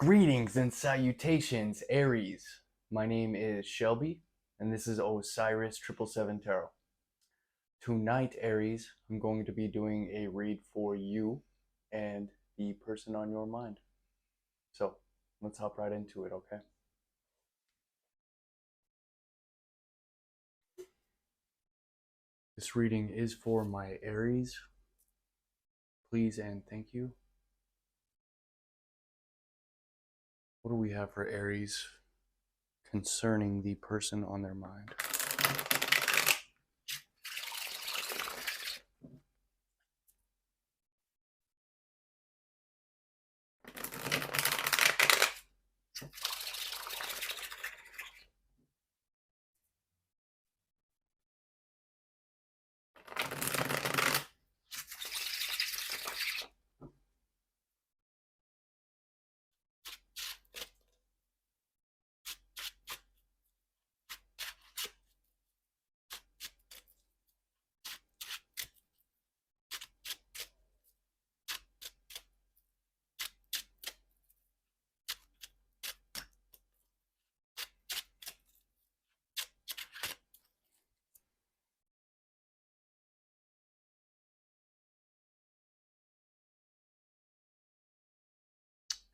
Greetings and salutations, Aries. My name is Shelby, and this is Osiris 777 Tarot. Tonight, Aries, I'm going to be doing a read for you and the person on your mind. So, let's hop right into it, okay? This reading is for my Aries. Please and thank you. What do we have for Aries concerning the person on their mind?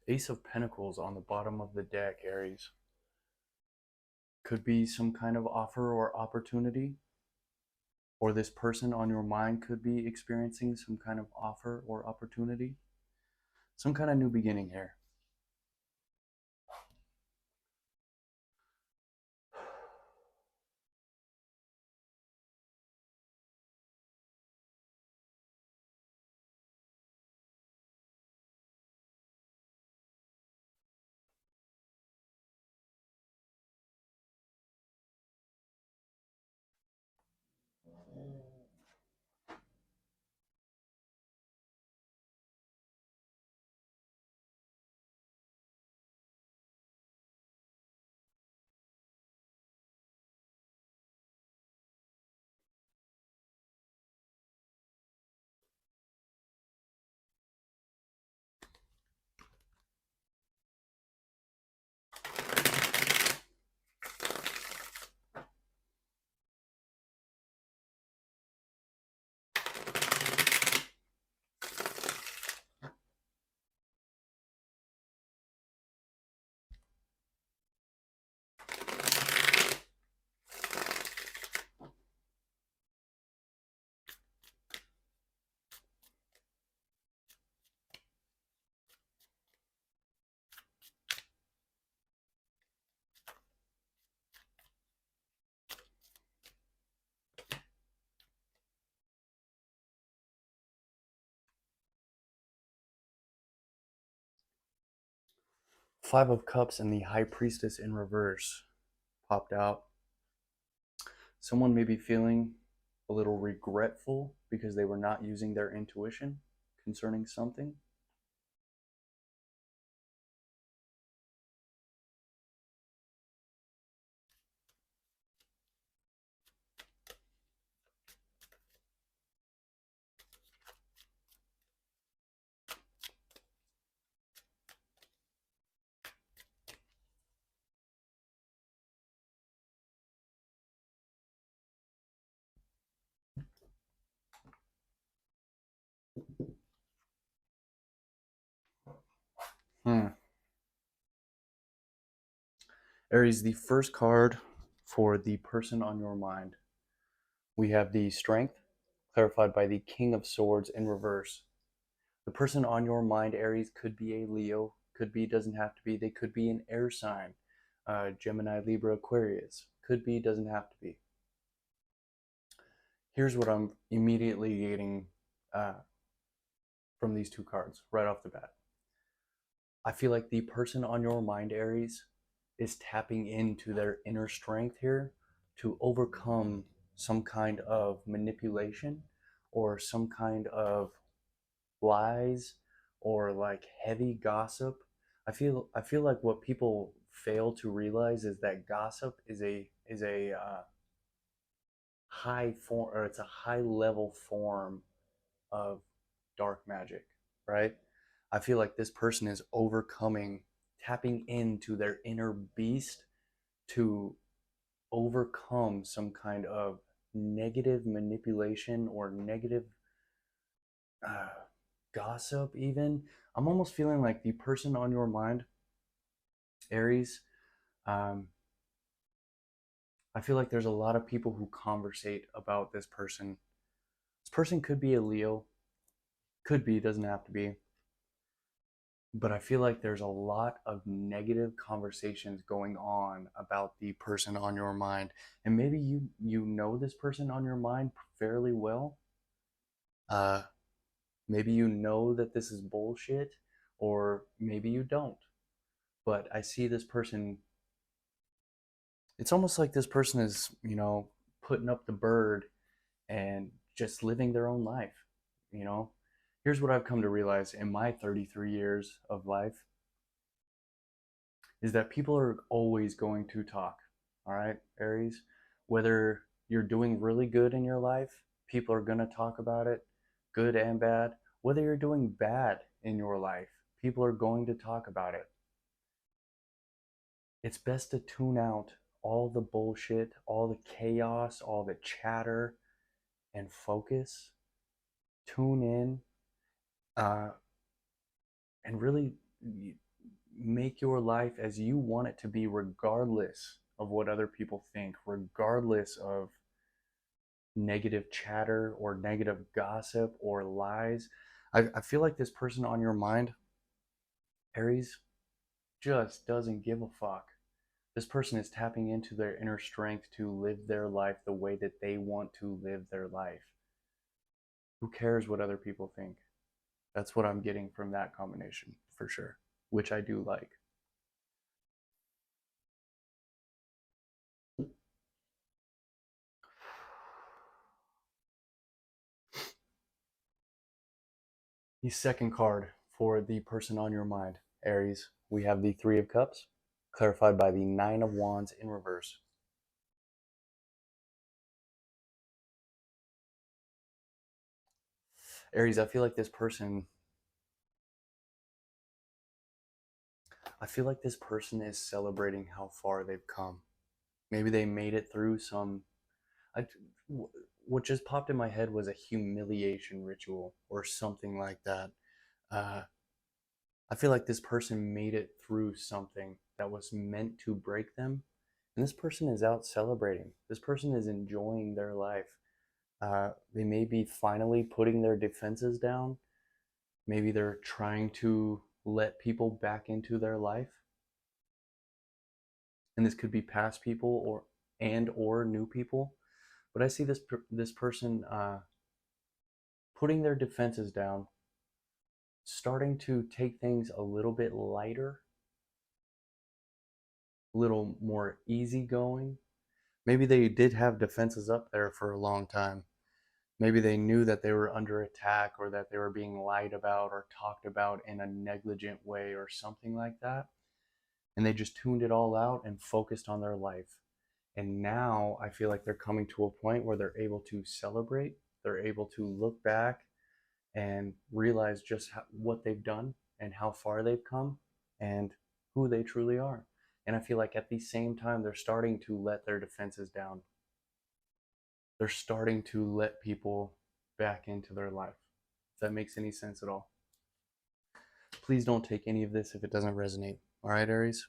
Ace of Pentacles on the bottom of the deck, Aries. Could be some kind of offer or opportunity, or this person on your mind could be experiencing some kind of offer or opportunity. Some kind of new beginning here. Five of Cups and the High Priestess in reverse popped out. Someone may be feeling a little regretful because they were not using their intuition concerning something. Aries, the first card for the person on your mind. We have the Strength, clarified by the King of Swords in reverse. The person on your mind, Aries, could be a Leo, could be, doesn't have to be. They could be an air sign, Gemini, Libra, Aquarius. Could be, doesn't have to be. Here's what I'm immediately getting from these two cards right off the bat. I feel like the person on your mind, Aries, is tapping into their inner strength here to overcome some kind of manipulation or some kind of lies or like heavy gossip. I feel like what people fail to realize is that gossip is a high form, or it's a high level form of dark magic, right? I feel like this person is overcoming tapping into their inner beast to overcome some kind of negative manipulation or negative uh, gossip, even. I'm almost feeling like the person on your mind, Aries, um, I feel like there's a lot of people who conversate about this person. This person could be a Leo, could be, doesn't have to be. But I feel like there's a lot of negative conversations going on about the person on your mind. And maybe you know this person on your mind fairly well. Uh, Maybe you know that this is bullshit, or maybe you don't. But I see this person, it's almost like this person is, putting up the bird and just living their own life, you know? Here's what I've come to realize in my 33 years of life is that people are always going to talk. All right, Aries? Whether you're doing really good in your life, people are going to talk about it, good and bad. Whether you're doing bad in your life, people are going to talk about it. It's best to tune out all the bullshit, all the chaos, all the chatter, and focus. Tune in, uh, and really make your life as you want it to be, regardless of what other people think, regardless of negative chatter or negative gossip or lies. I feel like this person on your mind, Aries, just doesn't give a fuck. This person is tapping into their inner strength to live their life the way that they want to live their life. Who cares what other people think? That's what I'm getting from that combination for sure, which I do like. The second card for the person on your mind, Aries, we have the Three of Cups, clarified by the Nine of Wands in reverse. Aries, I feel like this person is celebrating how far they've come. Maybe they made it through some. I, what just popped in my head was a humiliation ritual or something like that. Uh, I feel like this person made it through something that was meant to break them. And this person is out celebrating. This person is enjoying their life. They may be finally putting their defenses down. Maybe they're trying to let people back into their life. And this could be past people or new people. But I see this person putting their defenses down, starting to take things a little bit lighter, a little more easygoing. Maybe they did have defenses up there for a long time. Maybe they knew that they were under attack or that they were being lied about or talked about in a negligent way or something like that. And they just tuned it all out and focused on their life. And now I feel like they're coming to a point where they're able to celebrate, they're able to look back and realize just what they've done and how far they've come and who they truly are. And I feel like at the same time, they're starting to let their defenses down. They're starting to let people back into their life. If that makes any sense at all. Please don't take any of this if it doesn't resonate. All right, Aries?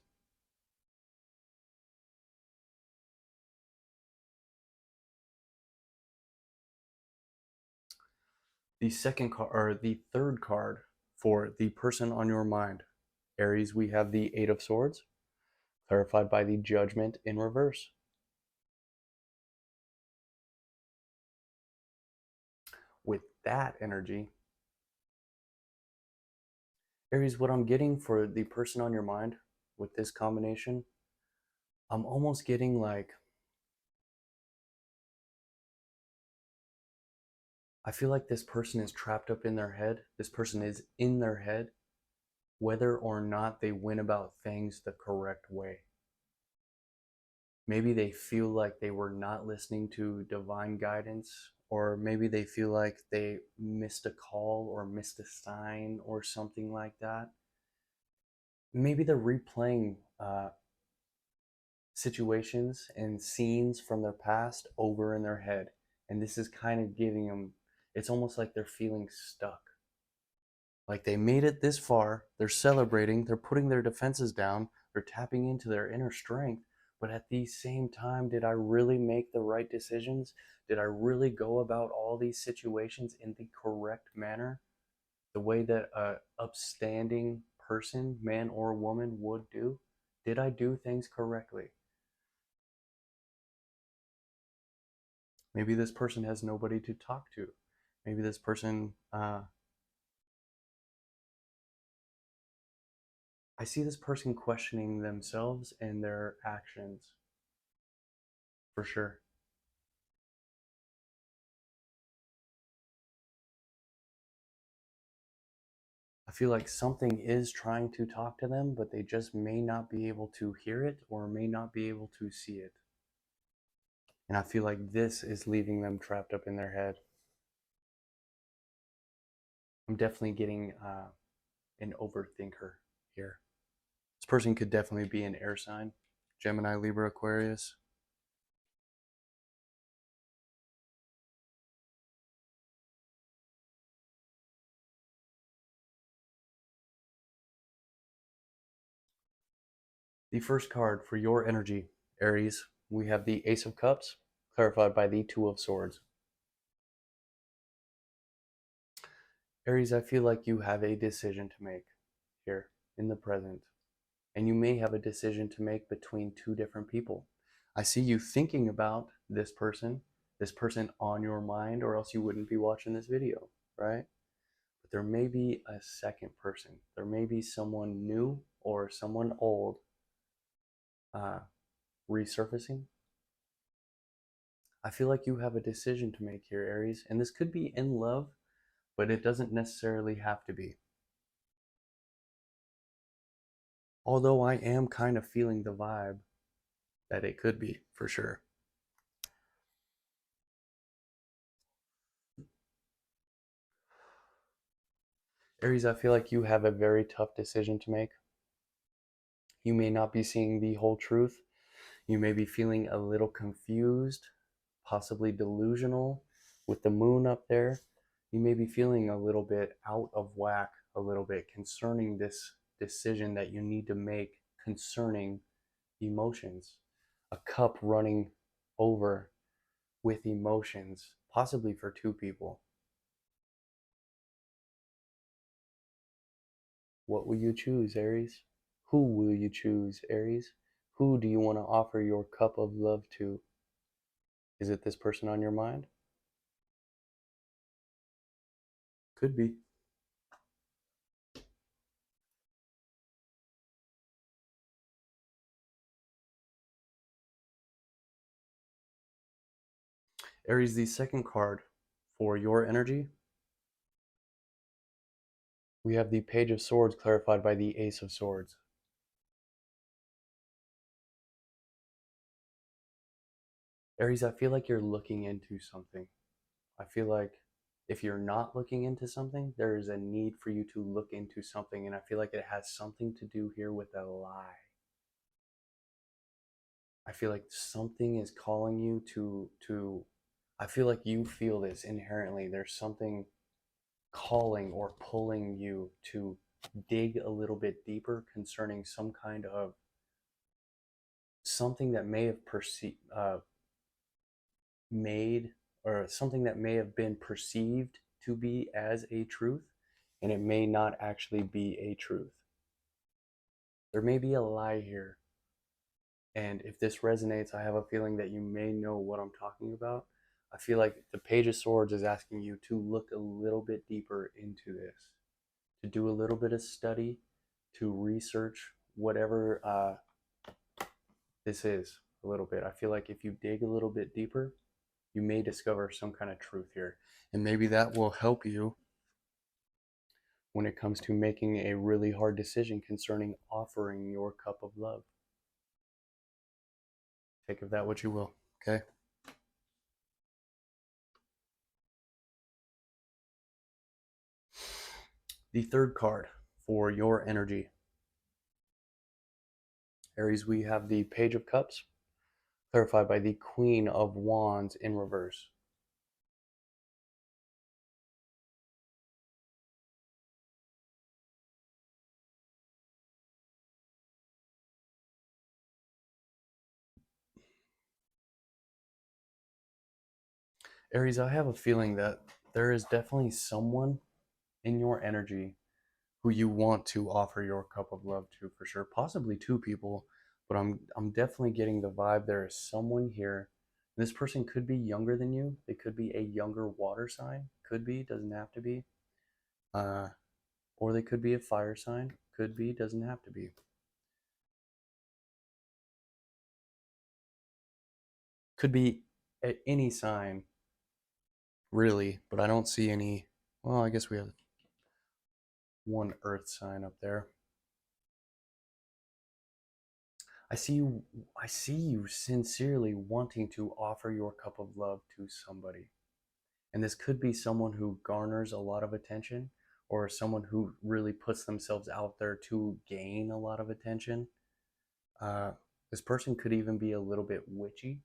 The second card, or the third card for the person on your mind, Aries, we have the Eight of Swords, clarified by the Judgment in reverse. With that energy, Aries, what I'm getting for the person on your mind with this combination, I'm almost getting like, I feel like this person is trapped up in their head. This person is in their head, whether or not they went about things the correct way. Maybe they feel like they were not listening to divine guidance, or maybe they feel like they missed a call or missed a sign or something like that. maybe they're replaying situations and scenes from their past over in their head. And this is kind of giving them, it's almost like they're feeling stuck. Like they made it this far, they're celebrating, they're putting their defenses down, they're tapping into their inner strength. But at the same time, did I really make the right decisions? Did I really go about all these situations in the correct manner? The way that a upstanding person, man or woman, would do? Did I do things correctly? Maybe this person has nobody to talk to. Maybe this person, I see this person questioning themselves and their actions for sure. I feel like something is trying to talk to them, but they just may not be able to hear it or may not be able to see it. And I feel like this is leaving them trapped up in their head. I'm definitely getting an overthinker here. This person could definitely be an air sign, Gemini, Libra, Aquarius. The first card for your energy, Aries, we have the Ace of Cups, clarified by the Two of Swords. Aries, I feel like you have a decision to make here in the present. And you may have a decision to make between two different people. I see you thinking about this person on your mind, or else you wouldn't be watching this video, right? But there may be a second person. There may be someone new or someone old uh, resurfacing. I feel like you have a decision to make here, Aries, and this could be in love, but it doesn't necessarily have to be. Although I am kind of feeling the vibe that it could be for sure. Aries, I feel like you have a very tough decision to make. You may not be seeing the whole truth. You may be feeling a little confused, possibly delusional with the moon up there. You may be feeling a little bit out of whack, a little bit concerning this decision that you need to make concerning emotions. A cup running over with emotions, possibly for two people. What will you choose, Aries? Who will you choose, Aries? Who do you want to offer your cup of love to? Is it this person on your mind? Could be. Aries, the second card for your energy, we have the Page of Swords clarified by the Ace of Swords. Aries, I feel like you're looking into something. I feel like if you're not looking into something, there is a need for you to look into something. And I feel like it has something to do here with a lie. I feel like something is calling you to I feel like you feel this inherently. There's something calling or pulling you to dig a little bit deeper concerning some kind of something that may have made or something that may have been perceived to be as a truth, and it may not actually be a truth. There may be a lie here, and if this resonates, I have a feeling that you may know what I'm talking about. I feel like the Page of Swords is asking you to look a little bit deeper into this, to do a little bit of study, to research whatever this is a little bit. I feel like if you dig a little bit deeper, you may discover some kind of truth here. And maybe that will help you when it comes to making a really hard decision concerning offering your cup of love. Take of that what you will, okay? The third card for your energy, Aries, we have the Page of Cups, clarified by the Queen of Wands in reverse. Aries, I have a feeling that there is definitely someone in your energy who you want to offer your cup of love to for sure. Possibly two people, but I'm definitely getting the vibe there is someone here. This person could be younger than you. They could be a younger water sign. Could be, doesn't have to be. Uh, or they could be a fire sign. Could be, doesn't have to be. Could be any sign, really, but I don't see any. Well, I guess we have one earth sign up there. I see you I see you sincerely wanting to offer your cup of love to somebody. And this could be someone who garners a lot of attention or someone who really puts themselves out there to gain a lot of attention. Uh, this person could even be a little bit witchy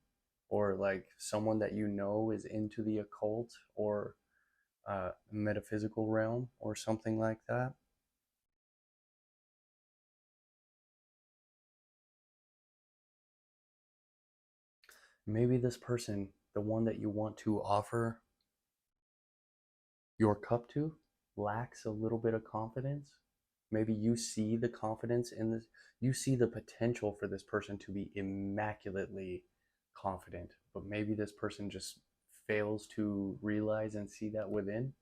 or like someone that you know is into the occult or metaphysical realm or something like that. Maybe this person, the one that you want to offer your cup to, lacks a little bit of confidence. Maybe you see the confidence in this, you see the potential for this person to be immaculately confident, but maybe this person just fails to realize and see that within.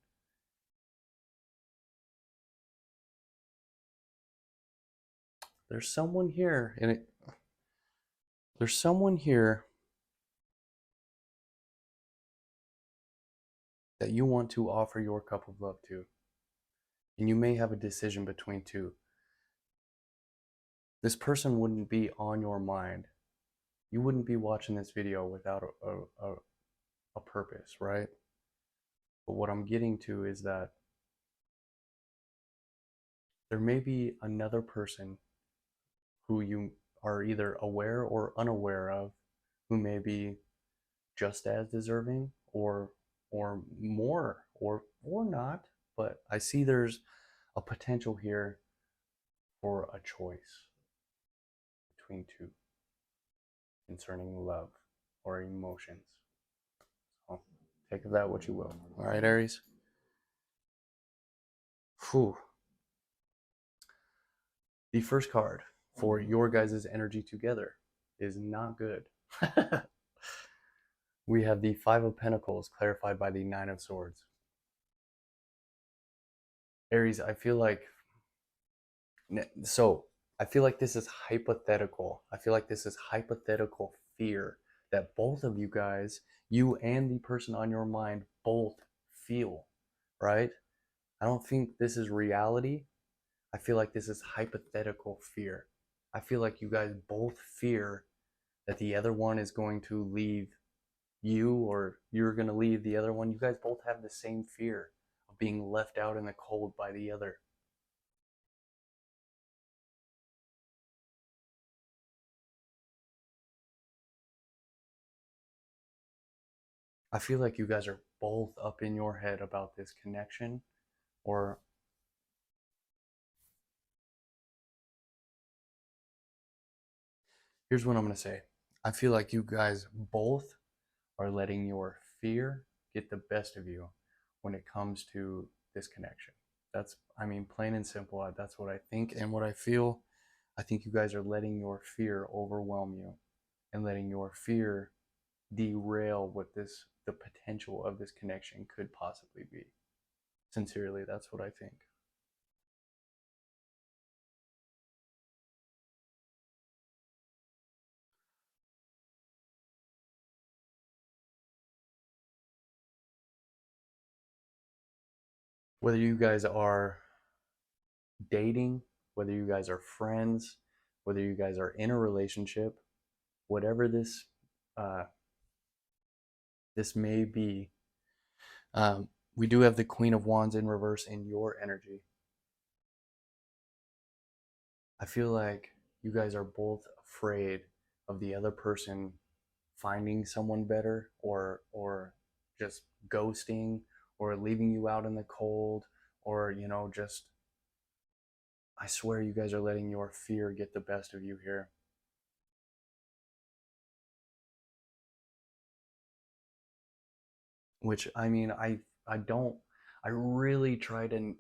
There's someone here, and there's someone here that you want to offer your cup of love to, and you may have a decision between two. This person wouldn't be on your mind. You wouldn't be watching this video without a purpose, right? But what I'm getting to is that there may be another person who you are either aware or unaware of who may be just as deserving or more or not, but I see there's a potential here for a choice between two concerning love or emotions. So take of that what you will. All right, Aries. Whew. The first card for your guys' energy together is not good. We have the Five of Pentacles clarified by the Nine of Swords. Aries, I feel like this is hypothetical. I feel like this is hypothetical fear that both of you guys, you and the person on your mind, both feel, right? I don't think this is reality. I feel like this is hypothetical fear. I feel like you guys both fear that the other one is going to leave you or you're going to leave the other one. You guys both have the same fear of being left out in the cold by the other. I feel like you guys are both up in your head about this connection, or here's what I'm going to say. I feel like you guys both are letting your fear get the best of you when it comes to this connection. That's, I mean, plain and simple. That's what I think and what I feel. I think you guys are letting your fear overwhelm you and letting your fear derail what the potential of this connection could possibly be. Sincerely, that's what I think. Whether you guys are dating, whether you guys are friends, whether you guys are in a relationship, whatever uh, this may be, we do have the Queen of Wands in reverse in your energy. I feel like you guys are both afraid of the other person finding someone better, or just ghosting, or leaving you out in the cold, or just, I swear you guys are letting your fear get the best of you here. Which, I mean, I don't, I really try to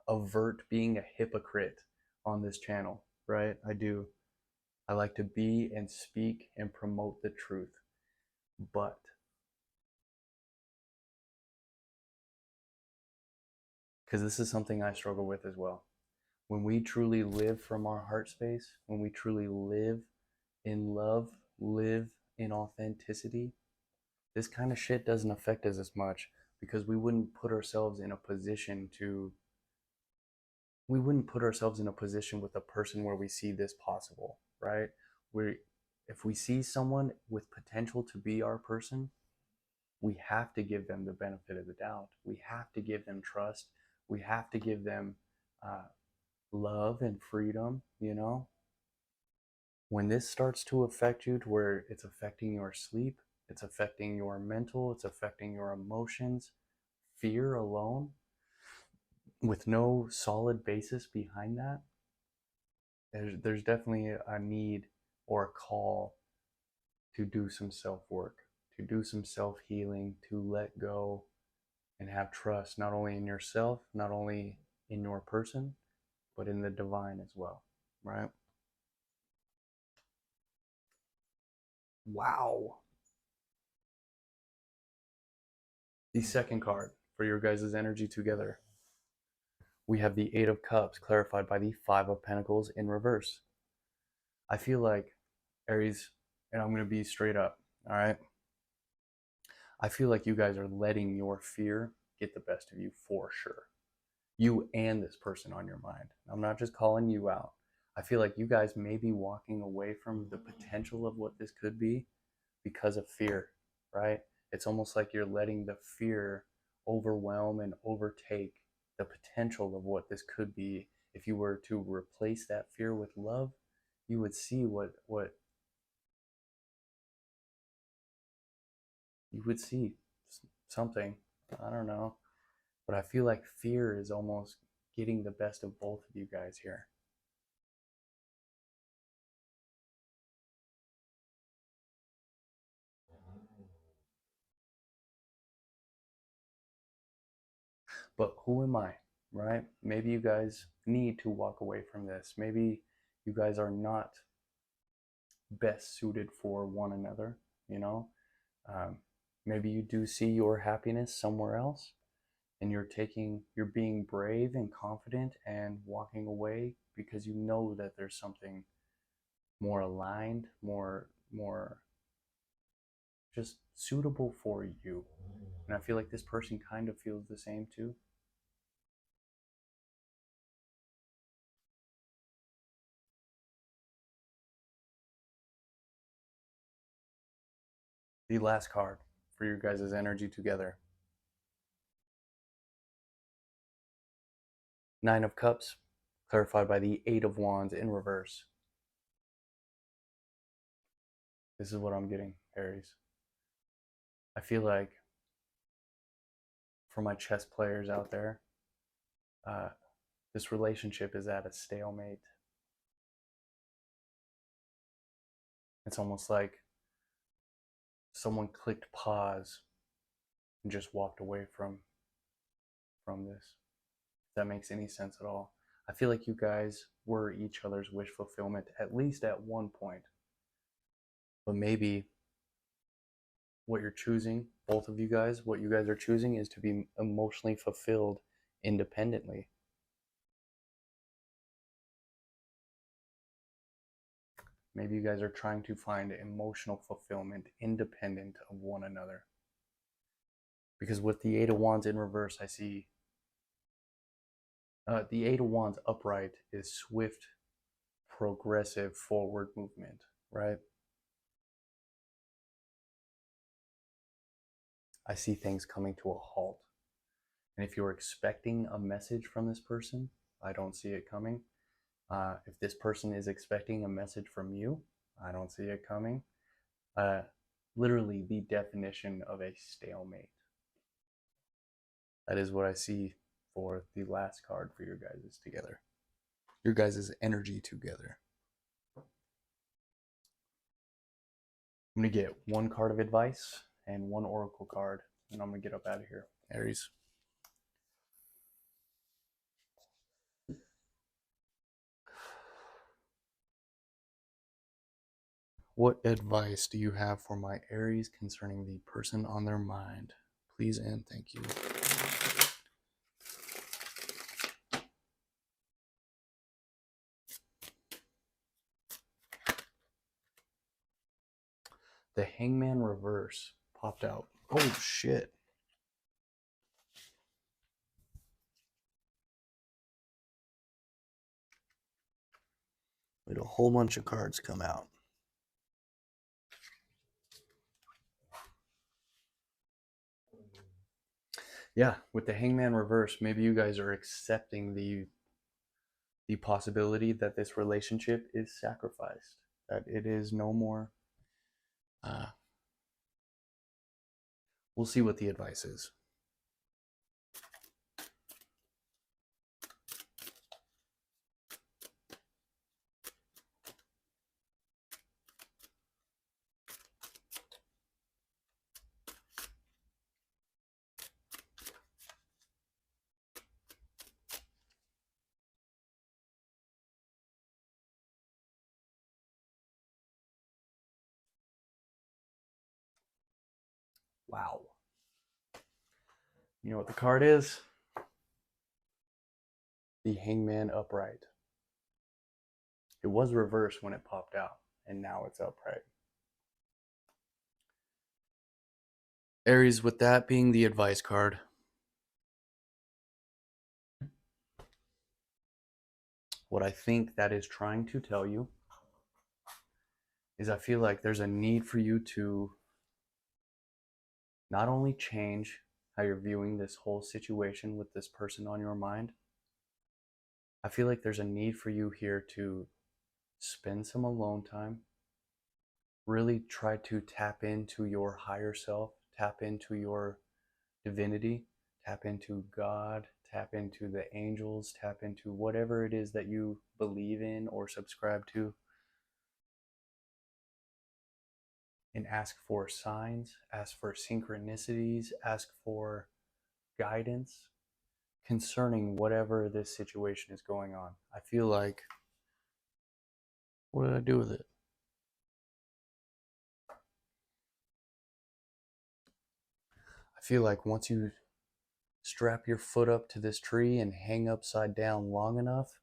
avert being a hypocrite on this channel, right? I do. I like to be and speak and promote the truth. But because this is something I struggle with as well. When we truly live from our heart space, when we truly live in love, live in authenticity, this kind of shit doesn't affect us as much, because we wouldn't put ourselves in a position with a person where we see this possible, right? We If we see someone with potential to be our person, we have to give them the benefit of the doubt. We have to give them trust. We have to give them uh, love and freedom, When this starts to affect you to where it's affecting your sleep, it's affecting your mental, it's affecting your emotions, fear alone, with no solid basis behind that, there's definitely a need or a call to do some self work, to do some self healing, to let go and have trust not only in yourself, not only in your person, but in the divine as well, right? Wow. The second card for your guys' energy together, we have the Eight of Cups clarified by the Five of Pentacles in reverse. I feel like, Aries, and I'm going to be straight up, all right? I feel like you guys are letting your fear get the best of you for sure. You and this person on your mind. I'm not just calling you out. I feel like you guys may be walking away from the potential of what this could be because of fear, right? It's almost like you're letting the fear overwhelm and overtake the potential of what this could be. If you were to replace that fear with love, you would see what you would see, something. I don't know. But I feel like fear is almost getting the best of both of you guys here. But who am I, right? Maybe you guys need to walk away from this. Maybe you guys are not best suited for one another, you know? Um, Maybe you do see your happiness somewhere else, and you're being brave and confident and walking away because you know that there's something more aligned, more just suitable for you. And I feel like this person kind of feels the same too. The last card for your guys' energy together. Nine of Cups, clarified by the Eight of Wands in reverse. This is what I'm getting, Aries. I feel like, for my chess players out there, uh, this relationship is at a stalemate. It's almost like someone clicked pause and just walked away from this. If that makes any sense at all. I feel like you guys were each other's wish fulfillment, at least at one point. But maybe what you're choosing, both of you guys, what you guys are choosing is to be emotionally fulfilled independently. Maybe you guys are trying to find emotional fulfillment independent of one another. Because with the Eight of Wands in reverse, I see the Eight of Wands upright is swift, progressive forward movement, right? I see things coming to a halt. And if you're expecting a message from this person, I don't see it coming. If this person is expecting a message from you, I don't see it coming. Literally the definition of a stalemate. That is what I see for the last card for your guys' together. Your guys' energy together. I'm going to get one card of advice and one oracle card, and I'm going to get up out of here. Aries. What advice do you have for my Aries concerning the person on their mind? Please and thank you. The Hangman reverse popped out. Oh shit. We had a whole bunch of cards come out. Yeah, with the Hangman reverse, maybe you guys are accepting the possibility that this relationship is sacrificed, that it is no more. We'll see what the advice is. Wow. You know what the card is? The Hangman upright. It was reversed when it popped out, and now it's upright. Aries, with that being the advice card, what I think that is trying to tell you is I feel like there's a need for you to not only change how you're viewing this whole situation with this person on your mind. I feel like there's a need for you here to spend some alone time, really try to tap into your higher self, tap into your divinity, tap into God, tap into the angels, tap into whatever it is that you believe in or subscribe to, and ask for signs, ask for synchronicities, ask for guidance concerning whatever this situation is going on. I feel like, what did I do with it? I feel like once you strap your foot up to this tree and hang upside down long enough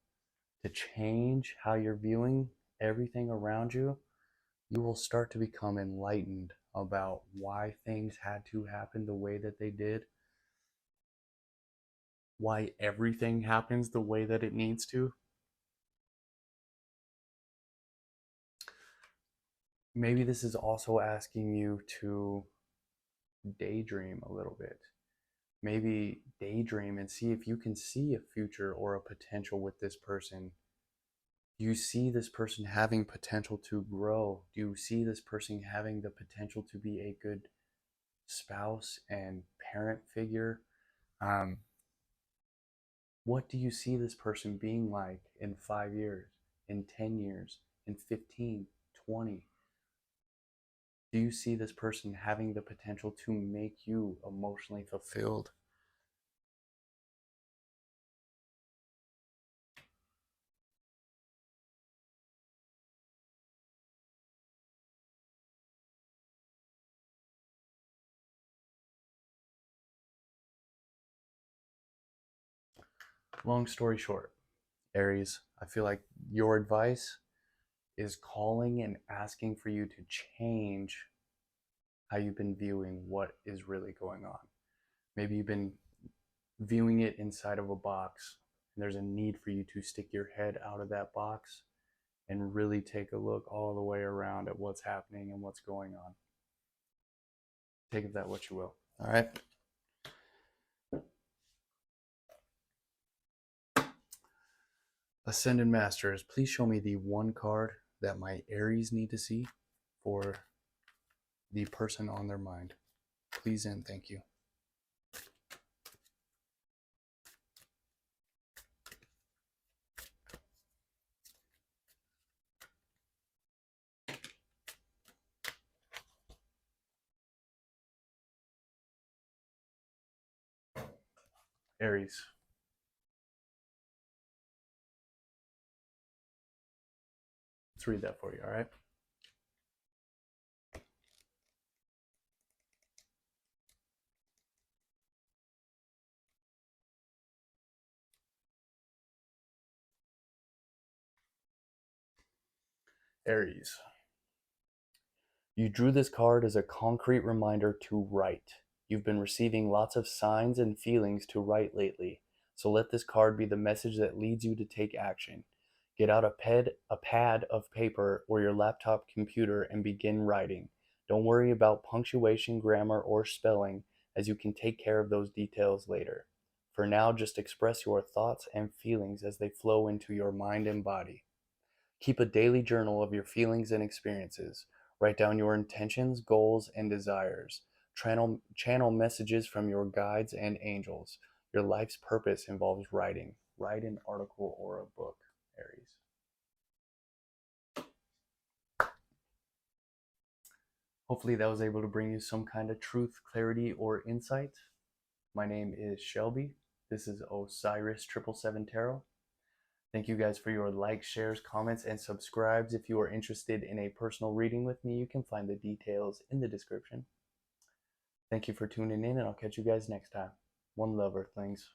to change how you're viewing everything around you, you will start to become enlightened about why things had to happen the way that they did, why everything happens the way that it needs to. Maybe this is also asking you to daydream a little bit. Maybe daydream and see if you can see a future or a potential with this person. Do you see this person having potential to grow? Do you see this person having the potential to be a good spouse and parent figure? What do you see this person being like in 5 years, in 10 years, in 15, 20? Do you see this person having the potential to make you emotionally fulfilled? Long story short, Aries, I feel like your advice is calling and asking for you to change how you've been viewing what is really going on. Maybe you've been viewing it inside of a box, and there's a need for you to stick your head out of that box and really take a look all the way around at what's happening and what's going on. Take of that what you will. All right. Ascended Masters, please show me the one card that my Aries need to see for the person on their mind. Please and thank you. Aries. Let's read that for you, all right? Aries. You drew this card as a concrete reminder to write. You've been receiving lots of signs and feelings to write lately, so let this card be the message that leads you to take action. Get out a pad of paper or your laptop computer and begin writing. Don't worry about punctuation, grammar, or spelling, as you can take care of those details later. For now, just express your thoughts and feelings as they flow into your mind and body. Keep a daily journal of your feelings and experiences. Write down your intentions, goals, and desires. Channel messages from your guides and angels. Your life's purpose involves writing. Write an article or a book, Aries. Hopefully that was able to bring you some kind of truth, clarity, or insight. My name is Shelby. This is Osiris 777 Tarot. Thank you guys for your likes, shares, comments, and subscribes. If you are interested in a personal reading with me, you can find the details in the description. Thank you for tuning in, and I'll catch you guys next time. One love, Earthlings.